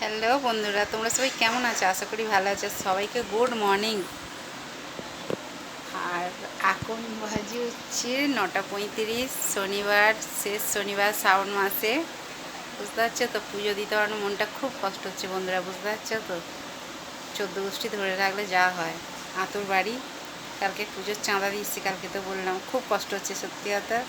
Hello বন্ধুরা, তোমরা সবাই কেমন আছো? আশা করি ভালো আছো। সবাইকে গুড মর্নিং। আর এখন বাজে হচ্ছে 9:35, শনিবার, শেষ শনিবার শ্রাবণ মাসে। বুঝতে পারছো তো, পুজো দিতে পারো মনটা খুব কষ্ট হচ্ছে বন্ধুরা, বুঝতে পারছো তো। 14 গোষ্ঠী ধরে রাখলে যা হয়। আতুর বাড়ি, কালকে পুজোর চাঁদা দিচ্ছি, কালকে তো বললাম, খুব কষ্ট হচ্ছে সত্যি কথা।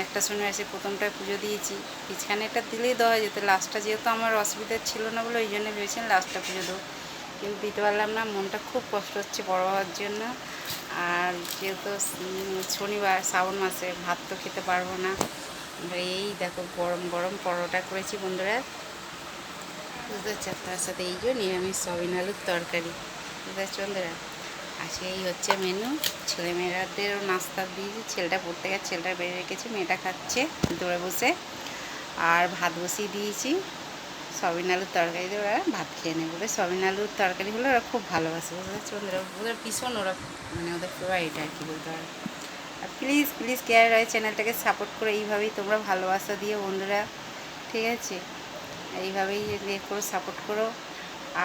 একটা শনিবার এসে প্রথমটায় পুজো দিয়েছি, পিছখানে একটা দিলেই দেওয়া যেত। লাস্টটা যেহেতু আমার অসুবিধা ছিল না বলে ওই জন্য ভেবেছিলাম লাস্টটা পুজো দেবো, কিন্তু দিতে পারলাম না। মনটা খুব কষ্ট হচ্ছে বড় হওয়ার জন্য। আর যেহেতু শনিবার শ্রাবণ মাসে ভাত তো খেতে পারবো না। এই দেখো গরম গরম পরোটা করেছি বন্ধুরা, বুঝতে পারছি। তার সাথে এই যে নিরামিষ সয়াবিন আলুর তরকারি, বুঝতে পারছি বন্ধুরা। আজকে এই হচ্ছে মেনু। ছেলেমেয়েরাদেরও নাস্তা দিয়েছি, ছেলেটা পড়তে গেছে, ছেলেটা বেড়ে রেখেছি, মেয়েটা খাচ্ছে দৌড়ে বসে। আর ভাত বসিয়ে দিয়েছি, সয়াবিন আলুর তরকারি দিয়ে ওরা ভাত খেয়ে নেবে। বলে সয়াবিন আলুর তরকারি হলে ওরা খুব ভালোবাসে, বুঝতে পারছি বন্ধুরা। ওদের ভীষণ ওরা মানে ওদের ফেভারিট আর কি বলতে পারে। আর প্লিজ প্লিজ কেয়ার রয় চ্যানেলটাকে সাপোর্ট করে এইভাবেই তোমরা ভালোবাসা দিও বন্ধুরা, ঠিক আছে? এইভাবেই করো, সাপোর্ট করো।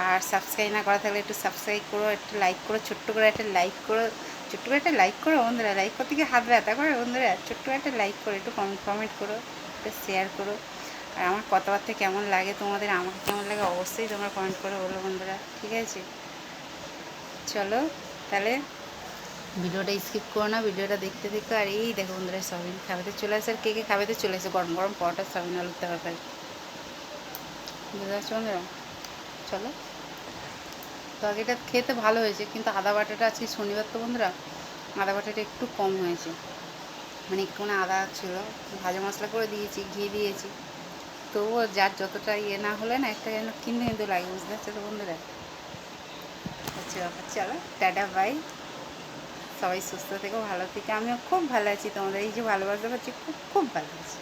আর সাবস্ক্রাইব না করা থাকলে একটু সাবস্ক্রাইব করো, একটু লাইক করো, ছোট্ট করে একটা লাইক করো, ছোট্ট করে একটা লাইক করো বন্ধুরা। লাইক করতে গিয়ে হাত ব্যথা করে বন্ধুরা। ছোট্ট করে একটা লাইক করো, একটু কমেন্ট করো, একটু শেয়ার করো। আর আমার কথাবার্তা কেমন লাগে তোমাদের, আমাকে কেমন লাগে অবশ্যই তোমরা কমেন্ট করে বলো বন্ধুরা, ঠিক আছে? চলো তাহলে ভিডিওটা স্কিপ করো না, ভিডিওটা দেখতে দেখো। আর এই দেখো বন্ধুরা, সয়াবিন খাবেতে চলে আসে। আর কে কে খাবেতে চলে আসে গরম গরম পরোটা সয়াবিন আলুর তরকারি, বুঝতে পারছো বন্ধুরা। চলো, তরকারিটা খেতে ভালো হয়েছে, কিন্তু আদা বাটাটা আজকে শনিবার তো বন্ধুরা, আদা বাটাটা একটু কম হয়েছে। মানে একটুখানি আদা ছিল, ভাজা মশলা করে দিয়েছি, ঘি দিয়েছি, তবুও যার যতটা না হলে না একটা যেন কিন্তু কিন্তু লাগে, বুঝতে পারছো তো বন্ধুরা। হচ্ছে ব্যাপার। চলো টাটা বাই, সবাই সুস্থ থেকো, ভালো থেকে। আমিও খুব ভালো আছি, তোমাদের এই যে ভালোবাসা পাচ্ছি, খুব খুব ভালো আছি।